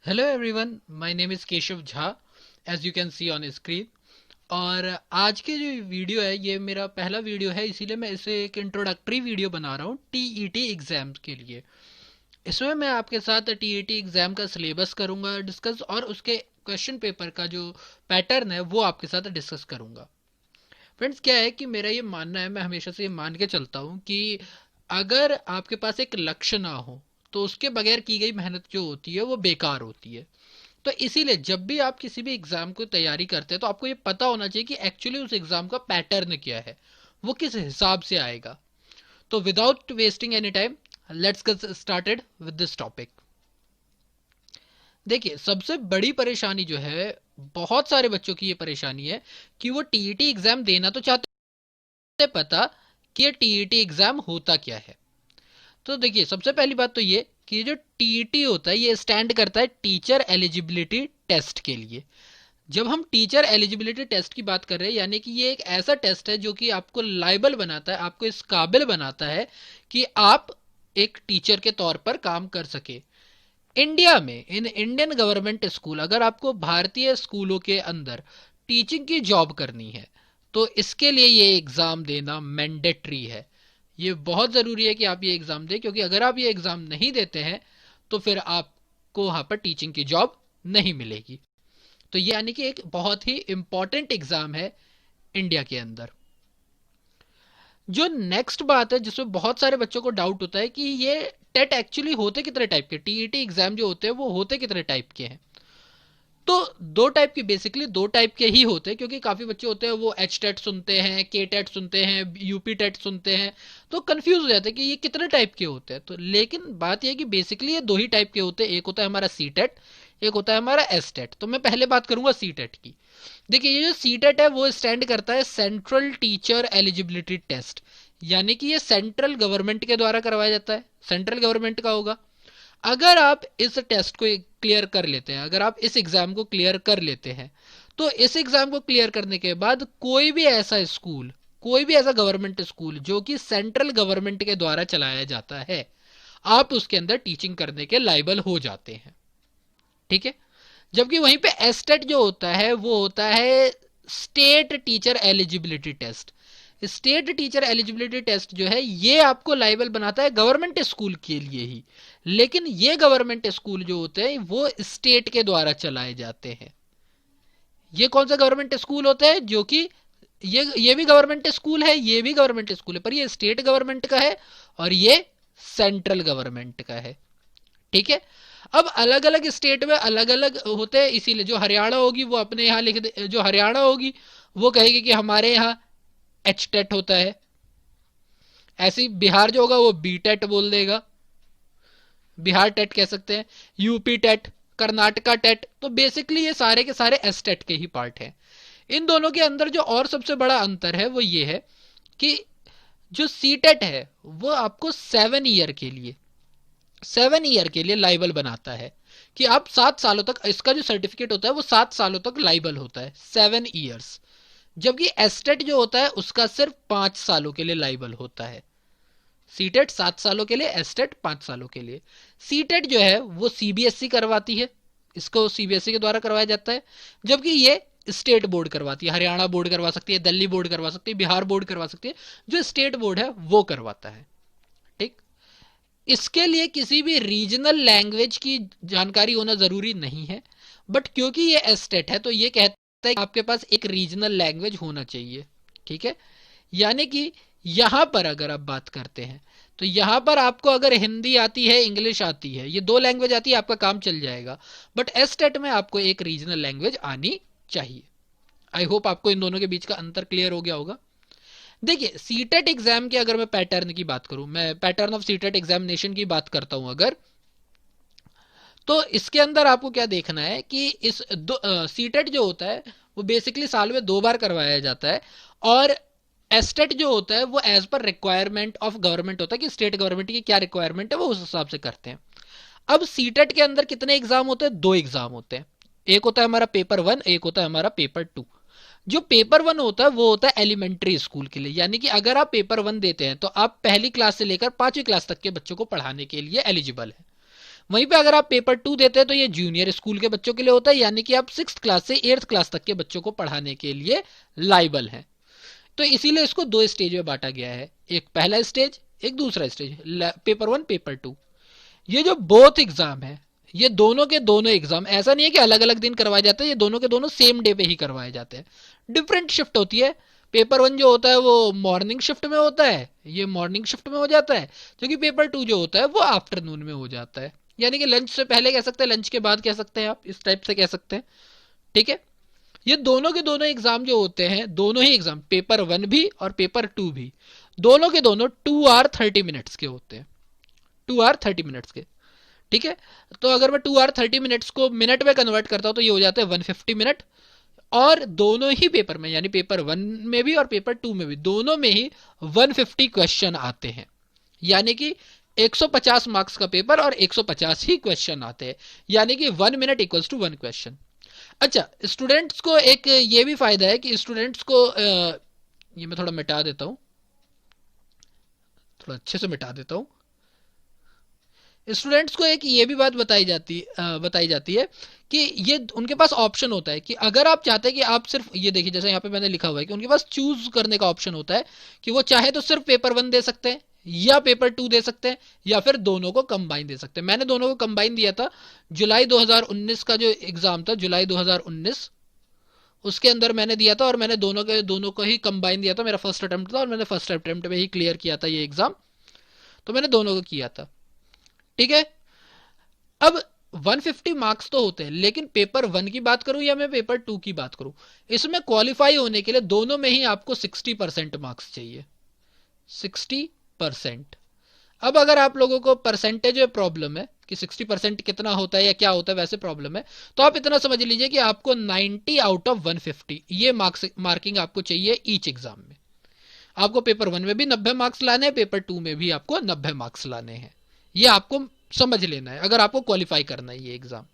Hello everyone, my name is Keshav Jha, as you can see on screen. और आज के जो वीडियो है ये मेरा पहला वीडियो है, इसीलिए मैं इसे एक इंट्रोडक्टरी वीडियो बना रहा हूँ टीईटी एग्ज़ाम के लिए। इसमें मैं आपके साथ टीईटी एग्ज़ाम का सिलेबस करूँगा डिस्कस, और उसके क्वेश्चन पेपर का जो पैटर्न है वो आपके साथ डिस्कस करूँगा। फ्रेंड्स, क्या है कि मेरा ये मानना है, मैं हमेशा से ये मान के चलता हूँ कि अगर आपके पास एक लक्ष्य ना हो तो उसके बगैर की गई मेहनत जो होती है वो बेकार होती है। तो इसीलिए जब भी आप किसी भी एग्जाम को तैयारी करते हैं तो आपको ये पता होना चाहिए कि एक्चुअली उस एग्जाम का पैटर्न क्या है, वो किस हिसाब से आएगा। तो without wasting any time, let's get started with this topic. देखिए, सबसे बड़ी परेशानी जो है, बहुत सारे बच्चों की ये परेशानी है कि वो टीईटी एग्जाम देना तो चाहते, पता कि ये टीईटी एग्जाम होता क्या है। तो देखिए, सबसे पहली बात तो ये कि ये जो टीईटी होता है ये स्टैंड करता है टीचर एलिजिबिलिटी टेस्ट के लिए। जब हम टीचर एलिजिबिलिटी टेस्ट की बात कर रहे हैं, यानी कि ये एक ऐसा टेस्ट है जो कि आपको लाइबल बनाता है, आपको इस काबिल बनाता है कि आप एक टीचर के तौर पर काम कर सके इंडिया में। इन इंडियन गवर्नमेंट स्कूल, अगर आपको भारतीय स्कूलों के अंदर टीचिंग की जॉब करनी है तो इसके लिए ये एग्ज़ाम देना मैंडेटरी है। ये बहुत ज़रूरी है कि आप ये एग्ज़ाम दें, क्योंकि अगर आप ये एग्ज़ाम नहीं देते हैं तो फिर आपको वहाँ पर टीचिंग की जॉब नहीं मिलेगी। तो ये यानी कि एक बहुत ही इंपॉर्टेंट एग्ज़ाम है इंडिया के अंदर। जो नेक्स्ट बात है जिसमें बहुत सारे बच्चों को डाउट होता है कि ये टेट एक्चुअली होते कितने टाइप के, टीईटी एग्ज़ाम जो होते हैं वो होते कितने टाइप के हैं। तो दो टाइप की, बेसिकली दो टाइप के ही होते हैं, क्योंकि काफ़ी बच्चे होते हैं वो एच टेट सुनते हैं, के टेट सुनते हैं, यूपी टेट सुनते हैं, तो कंफ्यूज हो जाते हैं कि ये कितने टाइप के होते हैं। तो लेकिन बात ये है कि बेसिकली ये दो ही टाइप के होते हैं, एक होता है हमारा सी टेट, एक होता है हमारा एस टेट। तो मैं पहले बात करूंगा सी टेट की। देखिए, ये जो सी टेट है वो स्टैंड करता है सेंट्रल टीचर एलिजिबिलिटी टेस्ट, यानी कि ये सेंट्रल गवर्नमेंट के द्वारा करवाया जाता है, सेंट्रल गवर्नमेंट का होगा। अगर आप इस टेस्ट को क्लियर कर लेते हैं, अगर आप इस एग्ज़ाम को क्लियर कर लेते हैं, तो इस एग्ज़ाम को क्लियर करने के बाद कोई भी ऐसा स्कूल, कोई भी ऐसा गवर्नमेंट स्कूल जो कि सेंट्रल गवर्नमेंट के द्वारा चलाया जाता है, आप उसके अंदर टीचिंग करने के लायबल हो जाते हैं। ठीक है। जबकि वहीं पे एस्टेट जो होता है वो होता है state teacher eligibility test. State teacher eligibility test जो है ये आपको लाइबल बनाता है गवर्नमेंट स्कूल के लिए ही, लेकिन ये गवर्नमेंट स्कूल जो होते हैं वो स्टेट के द्वारा चलाए जाते हैं। ये कौन सा गवर्नमेंट स्कूल होता है जो कि ये भी गवर्नमेंट स्कूल है, ये भी गवर्नमेंट स्कूल है, पर ये स्टेट गवर्नमेंट का है और ये सेंट्रल गवर्नमेंट का है। ठीक है। अब अलग अलग स्टेट में अलग अलग होते हैं, इसीलिए जो हरियाणा होगी वो अपने यहाँ लिख दे, जो हरियाणा होगी वो कहेगी कि हमारे यहाँ एच टेट होता है। ऐसे ही बिहार जो होगा वो बी टेट बोल देगा, बिहार टेट कह सकते हैं, यूपी टेट, कर्नाटका टेट। तो बेसिकली ये सारे के सारे एस टेट के ही पार्ट हैं। इन दोनों के अंदर जो और सबसे बड़ा अंतर है वो ये है कि जो सी टेट है वो आपको 7 ईयर के लिए, 7 ईयर के लिए लाइबल बनाता है, कि आप 7 सालों तक, इसका जो सर्टिफिकेट होता है वो 7 सालों तक लाइबल होता है, 7 ईयर्स। जबकि एस्टेट जो होता है उसका सिर्फ 5 सालों के लिए लाइबल होता है। सीटेट 7 सालों के लिए, एस्टेट 5 सालों के लिए। सीटेट जो है वो सीबीएसई करवाती है, इसको सीबीएसई के द्वारा करवाया जाता है। जबकि ये स्टेट बोर्ड करवाती है, हरियाणा बोर्ड करवा सकती है, दिल्ली बोर्ड करवा सकती है, बिहार बोर्ड करवा सकती है, जो स्टेट बोर्ड है वो करवाता है। ठीक। इसके लिए किसी भी रीजनल लैंग्वेज की जानकारी होना ज़रूरी नहीं है, बट क्योंकि ये एस्टेट है तो ये कहता है कि आपके पास एक रीजनल लैंग्वेज होना चाहिए। ठीक है। यानी कि यहाँ पर अगर आप बात करते हैं तो यहाँ पर आपको अगर हिंदी आती है, इंग्लिश आती है, ये दो लैंग्वेज आती है, आपका काम चल जाएगा। बट एस्टेट में आपको एक रीजनल लैंग्वेज आनी चाहिए। आई होप आपको इन दोनों के बीच का अंतर क्लियर हो गया होगा। देखिए, सीटेट एग्जाम की अगर मैं पैटर्न की बात करूं, मैं पैटर्न ऑफ सीटेट एग्जामिनेशन की बात करता हूं अगर, तो इसके अंदर आपको क्या देखना है कि इस सीटेट जो होता है वो बेसिकली साल में 2 बार करवाया जाता है, और एस्टेट जो होता है वो as per requirement of government होता है कि स्टेट गवर्नमेंट की क्या रिक्वायरमेंट है वो उस हिसाब से करते हैं। अब सीटेट के अंदर कितने एग्जाम होते हैं? 2 एग्जाम होते हैं। एक होता है हमारा पेपर 1, एक होता है हमारा पेपर 2। जो पेपर 1 होता है वो होता है एलिमेंट्री स्कूल के लिए, यानी कि अगर आप पेपर 1 देते हैं तो आप पहली क्लास से लेकर 5वीं क्लास तक के बच्चों को पढ़ाने के लिए एलिजिबल है। वहीं पे अगर आप पेपर 2 देते हैं तो ये जूनियर स्कूल के बच्चों के लिए होता है, यानी कि आप 6th क्लास से 8th क्लास तक के बच्चों को पढ़ाने के लिए लाइबल हैं। तो इसीलिए इसको दो स्टेज में बांटा गया है, एक पहला स्टेज, एक दूसरा स्टेज, पेपर 1 पेपर 2। ये जो बोथ एग्जाम है, ये दोनों के दोनों एग्जाम ऐसा नहीं है कि अलग अलग दिन करवाए जाते हैं, ये दोनों के दोनों सेम डे पे ही करवाए जाते हैं। डिफरेंट शिफ्ट होती है। पेपर 1 जो होता है वो मॉर्निंग शिफ्ट में होता है, ये मॉर्निंग शिफ्ट में हो जाता है, जबकि पेपर 2 जो होता है वो आफ्टरनून में हो जाता है, यानी कि लंच से पहले कह सकते हैं, लंच के बाद कह सकते हैं, आप इस टाइप से कह सकते हैं। ठीक है। ये दोनों के दोनों एग्जाम जो होते हैं, दोनों ही एग्जाम पेपर 1 भी और पेपर 2 भी, दोनों के दोनों 2 आवर 30 मिनट्स के होते हैं, 2 आवर 30 मिनट्स के। ठीक है। तो अगर मैं 2 आवर 30 मिनट्स को मिनट में कन्वर्ट करता हूं तो ये हो जाता है 150 मिनट। और दोनों ही पेपर में, यानी पेपर 1 में भी और पेपर 2 में भी, दोनों में ही 150 क्वेश्चन आते हैं, यानी कि 150 मार्क्स का पेपर और 150 ही क्वेश्चन आते हैं, यानी कि 1 मिनट इक्वल्स टू 1 क्वेश्चन। अच्छा, स्टूडेंट्स को एक ये भी फायदा है कि स्टूडेंट्स को ये मैं थोड़ा मिटा देता हूं, थोड़ा अच्छे से मिटा देता हूं। स्टूडेंट्स को एक ये भी बात बताई जाती है कि ये उनके पास ऑप्शन होता है कि अगर आप चाहते हैं कि आप सिर्फ, ये देखिए जैसे यहाँ पे मैंने लिखा हुआ है कि उनके पास चूज करने का ऑप्शन होता है कि वो चाहे तो सिर्फ पेपर 1 दे सकते हैं या पेपर 2 दे सकते हैं या फिर दोनों को कंबाइन दे सकते हैं। मैंने दोनों को कंबाइन दिया था। जुलाई 2019 का जो एग्जाम था, जुलाई 2019, उसके अंदर मैंने दिया था और मैंने दोनों को ही कंबाइन दिया था। मेरा फर्स्ट अटेम्प्ट था और मैंने फर्स्ट अटेम्प्ट में ही क्लियर किया था ये एग्जाम, तो मैंने दोनों को किया था। ठीक है। अब 150 मार्क्स तो होते हैं, लेकिन पेपर 1 की बात करूं या मैं पेपर 2 की बात करूं, इसमें क्वालिफाई होने के लिए दोनों में ही आपको 60% मार्क्स चाहिए, 60%। अब अगर आप लोगों को परसेंटेज में प्रॉब्लम है कि 60% कितना होता है या क्या होता है, वैसे प्रॉब्लम है, तो आप इतना समझ लीजिए कि आपको 90 आउट ऑफ 150 ये मार्किंग आपको चाहिए ईच एग्जाम में। आपको पेपर 1 में भी 90 मार्क्स लाने हैं, पेपर 2 में भी आपको 90 मार्क्स लाने हैं। ये आपको समझ लेना है अगर आपको क्वालिफाई करना है ये एग्जाम।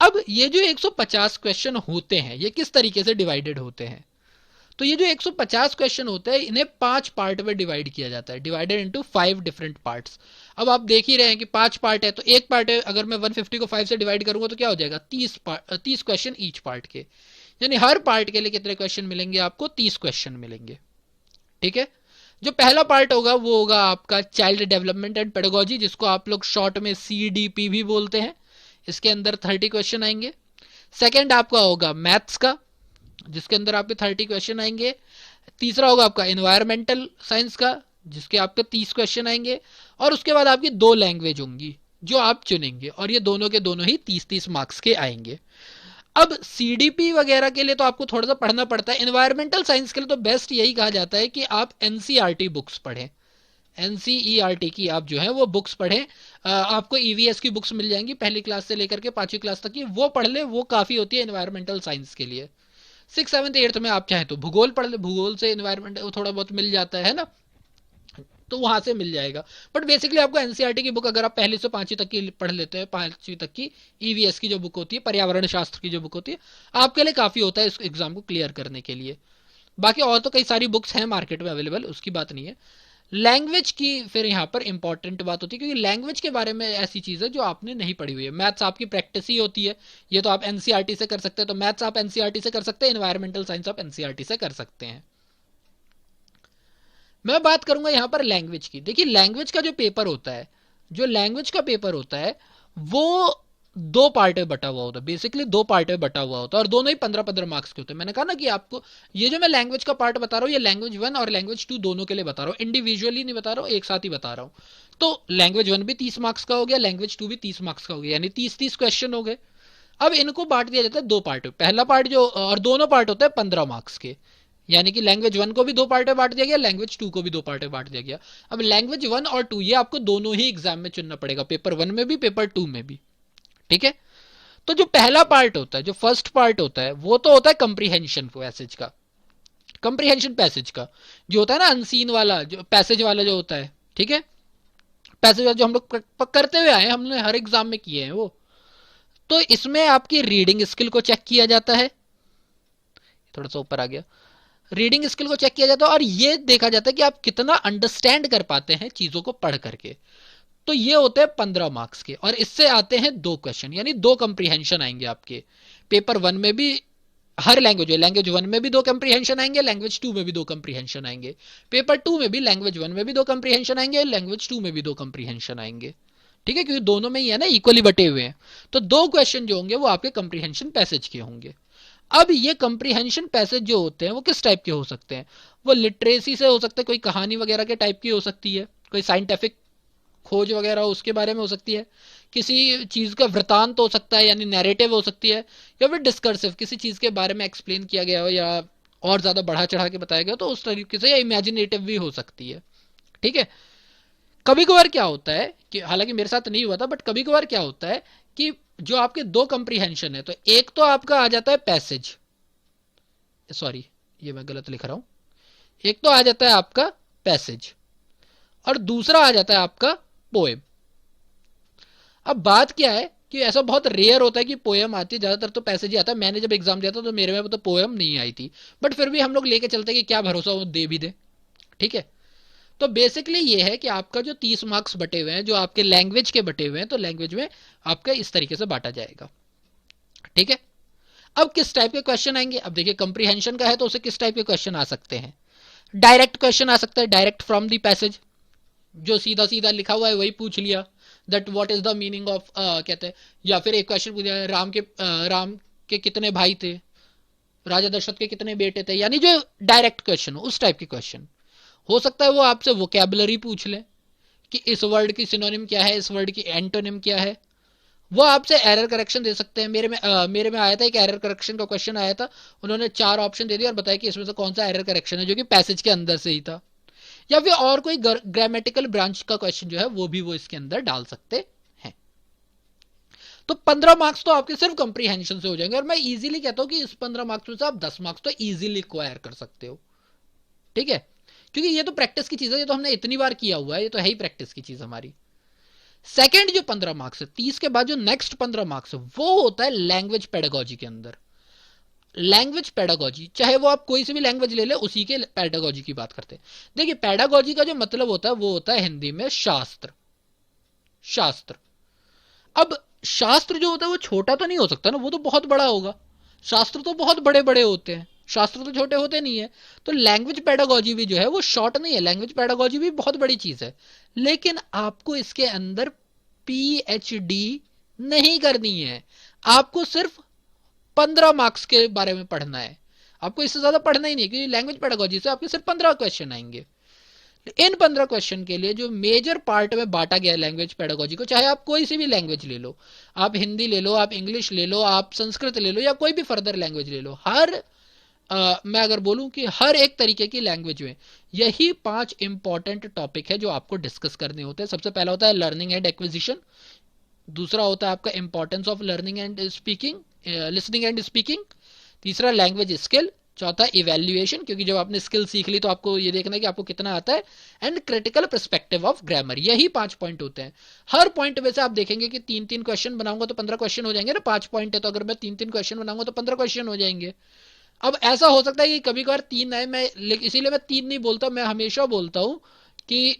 अब ये जो 150 क्वेश्चन होते हैं, ये किस तरीके से डिवाइडेड होते हैं? तो ये जो 150 क्वेश्चन होते हैं, इन्हें 5 पार्ट में डिवाइड किया जाता है, डिवाइडेड इनटू 5 डिफरेंट पार्ट्स। अब आप देख ही रहे हैं कि 5 पार्ट है, तो एक पार्ट है, अगर मैं 150 को 5 से डिवाइड करूंगा तो क्या हो जाएगा, 30 क्वेश्चन ईच पार्ट के, यानी हर पार्ट के लिए कितने क्वेश्चन मिलेंगे आपको, 30 क्वेश्चन मिलेंगे। ठीक है। जो पहला पार्ट होगा वो होगा आपका चाइल्ड डेवलपमेंट एंड पेडागोजी, जिसको आप लोग शॉर्ट में CDP भी बोलते हैं। इसके अंदर 30 क्वेश्चन आएंगे। सेकंड आपका होगा मैथ्स का, जिसके अंदर आपके 30 क्वेश्चन आएंगे। तीसरा होगा आपका एनवायरमेंटल साइंस का, जिसके आपके 30 क्वेश्चन आएंगे। और उसके बाद आपकी 2 लैंग्वेज होंगी जो आप चुनेंगे, और ये दोनों के दोनों ही 30-30 मार्क्स के आएंगे। अब CDP वगैरह के लिए तो आपको थोड़ा सा पढ़ना पड़ता है। एनवायरमेंटल साइंस के लिए तो बेस्ट यही कहा जाता है कि आप NCERT बुक्स पढ़ें, NCERT की आप जो है वो बुक्स पढ़ें। आपको EVS की बुक्स मिल जाएंगी, पहली क्लास से लेकर के 5वीं क्लास तक की, वो पढ़ ले, वो काफ़ी होती है एनवायरमेंटल साइंस के लिए। 6th 7th 8th में आप चाहें तो भूगोल पढ़ ले, भूगोल से एनवायरमेंट थोड़ा बहुत मिल जाता है ना, तो वहां से मिल जाएगा। बट बेसिकली आपको NCERT की बुक अगर आप पहली से 5वीं तक की पढ़ लेते हैं, 5वीं तक की EVS की जो बुक होती है, पर्यावरण शास्त्र की जो बुक होती है, आपके लिए काफ़ी होता है इस एग्जाम को क्लियर करने के लिए। बाकी और तो कई सारी बुक्स हैं मार्केट में अवेलेबल, उसकी बात नहीं है। लैंग्वेज की फिर यहाँ पर इंपॉर्टेंट बात होती है, क्योंकि लैंग्वेज के बारे में ऐसी चीज़ है जो आपने नहीं पढ़ी हुई है। मैथ्स आपकी प्रैक्टिस ही होती है, ये तो आप NCERT से कर सकते हैं, तो मैथ्स आप NCERT से कर सकते हैं, एनवायरमेंटल साइंस आप NCERT से कर सकते हैं। मैं बात करूंगा यहां पर लैंग्वेज की। देखिए लैंग्वेज का जो पेपर होता है, जो लैंग्वेज का पेपर होता है वो 2 पार्ट में बटा हुआ होता है, बेसिकली 2 पार्ट में बटा हुआ होता है, और दोनों ही 15-15 मार्क्स के होते हैं। मैंने कहा ना कि आपको ये जो मैं लैंग्वेज का पार्ट बता रहा हूँ, ये लैंग्वेज 1 और लैंग्वेज 2 दोनों के लिए बता रहा हूँ, इंडिविजुअली नहीं बता रहा हूँ, एक साथ ही बता रहा हूँ। तो लैंग्वेज 1 भी 30 मार्क्स का हो गया, लैंग्वेज 2 भी 30 मार्क्स का हो गया, यानी 30-30 क्वेश्चन हो गए। अब इनको बांट दिया जाता है 2 पार्ट में। पहला पार्ट जो, और दोनों पार्ट होते हैं 15 मार्क्स के, यानी कि लैंग्वेज 1 को भी 2 पार्ट में बांट दिया गया, लैंग्वेज 2 को भी 2 पार्ट में बांट दिया गया। अब लैंग्वेज 1 और 2 ये आपको दोनों ही एग्जाम में चुनना पड़ेगा, पेपर 1 में भी पेपर 2 में भी। ठीक है। तो जो पहला पार्ट होता है, जो फर्स्ट पार्ट होता है, वो तो होता है कंप्रीहेंशन पैसेज का, कंप्रीहेंशन पैसेज का जो होता है ना, अनसीन वाला जो पैसेज वाला जो होता है। ठीक है। पैसेज जो हम लोग करते हुए आए, हमने हर एग्जाम में किए हैं वो। तो इसमें आपकी रीडिंग स्किल को चेक किया जाता है, थोड़ा सा ऊपर आ गया, रीडिंग स्किल को चेक किया जाता है, और ये देखा जाता है कि आप कितना अंडरस्टैंड कर पाते हैं चीजों को पढ़ करके। तो ये होते हैं 15 मार्क्स के, और इससे आते हैं 2 क्वेश्चन, यानी 2 कंप्रीहेंशन आएंगे आपके पेपर 1 में भी। हर लैंग्वेज है, लैंग्वेज 1 में भी 2 कंप्रीहेंशन आएंगे, लैंग्वेज 2 में भी 2 कंप्रीहेंशन आएंगे, पेपर 2 में भी लैंग्वेज 1 में भी 2 कंप्रीहेंशन आएंगे, लैंग्वेज 2 में भी 2 कंप्रीहेंशन आएंगे। ठीक है, क्योंकि दोनों में ही है ना, इक्वली बटे हुए हैं। तो 2 क्वेश्चन जो होंगे वो आपके कंप्रीहेंशन पैसेज के होंगे। अब ये कंप्रीहेंशन पैसेज जो होते हैं वो किस टाइप के हो सकते हैं? वो लिटरेसी से हो सकते हैं, कोई कहानी वगैरह के टाइप की हो सकती है, कोई साइंटिफिक खोज वगैरह उसके बारे में हो सकती है, किसी चीज का वृतांत हो सकता है यानी नैरेटिव हो सकती है, या फिर डिस्कर्सिव किसी चीज के बारे में एक्सप्लेन किया गया हो या और ज्यादा बढ़ा चढ़ा के बताया गया तो उस तरीके से, या इमेजिनेटिव भी हो सकती है। ठीक है, कभी कभार क्या होता है कि, हालांकि मेरे साथ नहीं हुआ था, बट कभी कभार क्या होता है कि जो आपके 2 कंप्रीहेंशन है, तो एक तो आपका आ जाता है पैसेज, सॉरी ये मैं गलत लिख रहा हूं, एक तो आ जाता है आपका पैसेज और दूसरा आ जाता है आपका पोएम। अब बात क्या है कि ऐसा बहुत रेयर होता है कि पोएम आती है, ज्यादातर तो पैसेज ही आता है। मैंने जब एग्जाम दिया था तो मेरे में तो पोएम नहीं आई थी, बट फिर भी हम लोग लेके चलते कि क्या भरोसा वो दे भी दे। ठीक है, तो बेसिकली ये है कि आपका जो 30 मार्क्स बटे हुए हैं जो आपके लैंग्वेज के बटे हुए हैं, तो लैंग्वेज में आपका इस तरीके से बांटा जाएगा। ठीक है, अब किस टाइप के क्वेश्चन आएंगे? अब देखिए कंप्रीहेंशन का है तो उसे किस टाइप के क्वेश्चन आ सकते हैं? डायरेक्ट क्वेश्चन आ सकता है, डायरेक्ट फ्रॉम दी पैसेज, जो सीधा सीधा लिखा हुआ है वही पूछ लिया, that what is the meaning of कहते हैं। या फिर एक क्वेश्चन पूछा है, राम के कितने भाई थे, राजा दशरथ के कितने बेटे थे, यानी जो डायरेक्ट क्वेश्चन हो उस टाइप के क्वेश्चन हो सकता है। वो आपसे वोकैबुलरी पूछ ले कि इस वर्ड की सिनोनिम क्या है, इस वर्ड की एंटोनिम क्या है। वो आपसे एरर करेक्शन दे सकते हैं। मेरे में आया था एक एरर करेक्शन का क्वेश्चन आया था, उन्होंने 4 ऑप्शन दे दिया और बताया कि इसमें से कौन सा एरर करेक्शन है, जो कि पैसेज के अंदर से ही था। या फिर और कोई ग्रामेटिकल ब्रांच का क्वेश्चन जो है वो भी वो इसके अंदर डाल सकते हैं। तो 15 मार्क्स तो आपके सिर्फ कंप्रीहेंशन से हो जाएंगे, और मैं इजीली कहता हूं कि इस 15 मार्क्स में से आप 10 मार्क्स तो इजीली एक्वायर कर सकते हो। ठीक है, क्योंकि ये तो प्रैक्टिस की चीज है, ये तो हमने इतनी बार किया हुआ है, ये तो है ही प्रैक्टिस की चीज हमारी। सेकेंड जो 15 मार्क्स है, 30 के बाद जो नेक्स्ट 15 मार्क्स है वो होता है लैंग्वेज पेडागोजी के अंदर। लैंग्वेज पेडागोजी, चाहे वो आप कोई सी भी लैंग्वेज ले ले, उसी के पेडागोजी की बात करते हैं। देखिए पेडागोजी का जो मतलब होता है वो होता है हिंदी में शास्त्र। शास्त्र, अब शास्त्र जो होता है वो छोटा तो नहीं हो सकता ना, वो तो बहुत बड़ा होगा। शास्त्र तो बहुत बड़े बड़े होते हैं, शास्त्र तो छोटे होते नहीं है। तो लैंग्वेज पेडागोजी भी जो है वो शॉर्ट नहीं है, लैंग्वेज पेडागोजी भी बहुत बड़ी चीज है। लेकिन आपको इसके अंदर पीएचडी नहीं करनी है, आपको सिर्फ 15 मार्क्स के बारे में पढ़ना है। आपको इससे ज्यादा पढ़ना ही नहीं, क्योंकि लैंग्वेज पेडागोजी से आपके सिर्फ 15 क्वेश्चन आएंगे। इन 15 क्वेश्चन के लिए जो मेजर पार्ट में बांटा गया है लैंग्वेज पेडागोजी को, चाहे आप कोई सी भी लैंग्वेज ले लो, आप हिंदी ले लो, आप इंग्लिश ले लो, आप संस्कृत ले लो, या कोई भी फर्दर लैंग्वेज ले लो, मैं अगर बोलूं कि हर एक तरीके की लैंग्वेज में यही 5 इंपॉर्टेंट टॉपिक है जो आपको डिस्कस करने होते हैं। सबसे पहला होता है लर्निंग एंड एक्विजिशन, दूसरा होता है आपका importance of learning and speaking, listening and speaking, तीसरा लैंग्वेज स्किल, चौथा इवैल्यूएशन, क्योंकि जब आपने स्किल सीख ली तो आपको ये देखना है कि आपको कितना आता है, and critical perspective of grammar. यही 5 पॉइंट होते हैं। हर पॉइंट में से आप देखेंगे कि 3-3 क्वेश्चन बनाऊंगा तो 15 क्वेश्चन हो जाएंगे ना, 5 पॉइंट है तो अगर मैं 3-3 क्वेश्चन बनाऊंगा तो 15 क्वेश्चन हो जाएंगे। अब ऐसा हो सकता है कि कभी कभार 3 आए, मैं इसीलिए मैं 3 नहीं बोलता, मैं हमेशा बोलता हूं कि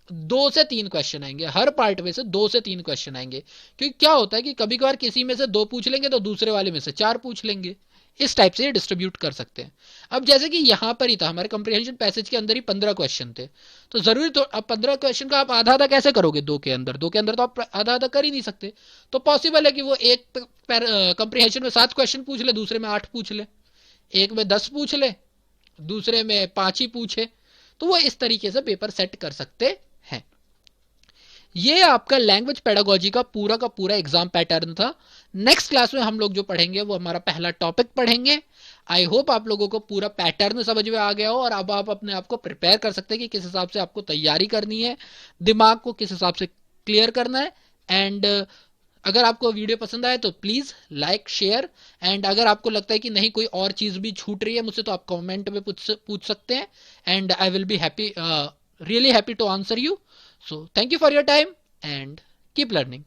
2 से 3 क्वेश्चन आएंगे, हर पार्ट में से 2 से 3 क्वेश्चन आएंगे। क्योंकि क्या होता है कि कभी कभार किसी में से 2 पूछ लेंगे तो दूसरे वाले में से 4 पूछ लेंगे, इस टाइप से ये डिस्ट्रीब्यूट कर सकते हैं। अब जैसे कि यहां पर ही था, हमारे कंप्रीहेंशन पैसेज के अंदर ही 15 क्वेश्चन थे, तो जरूरी तो अब 15 क्वेश्चन का आप आधा आधा कैसे करोगे? 2 के अंदर तो आप आधा आधा कर ही नहीं सकते। तो पॉसिबल है कि वो एक कंप्रीहेंशन में 7 क्वेश्चन पूछ ले, दूसरे में 8 पूछ ले, एक में 10 पूछ ले, दूसरे में 5 ही पूछे, तो वो इस तरीके से पेपर सेट कर सकते हैं। ये आपका लैंग्वेज पेडागोजी का पूरा एग्जाम पैटर्न था। नेक्स्ट क्लास में हम लोग जो पढ़ेंगे वो हमारा पहला टॉपिक पढ़ेंगे। आई होप आप लोगों को पूरा पैटर्न समझ में आ गया हो, और अब आप अपने आप को प्रिपेयर कर सकते हैं कि किस हिसाब से आपको तैयारी करनी है, दिमाग को किस हिसाब से क्लियर करना है। एंड अगर आपको वीडियो पसंद आए तो प्लीज लाइक शेयर, एंड अगर आपको लगता है कि नहीं कोई और चीज भी छूट रही है मुझसे तो आप कमेंट में पूछ सकते हैं, and I will be happy, really happy to answer you. So thank you for your time and keep learning.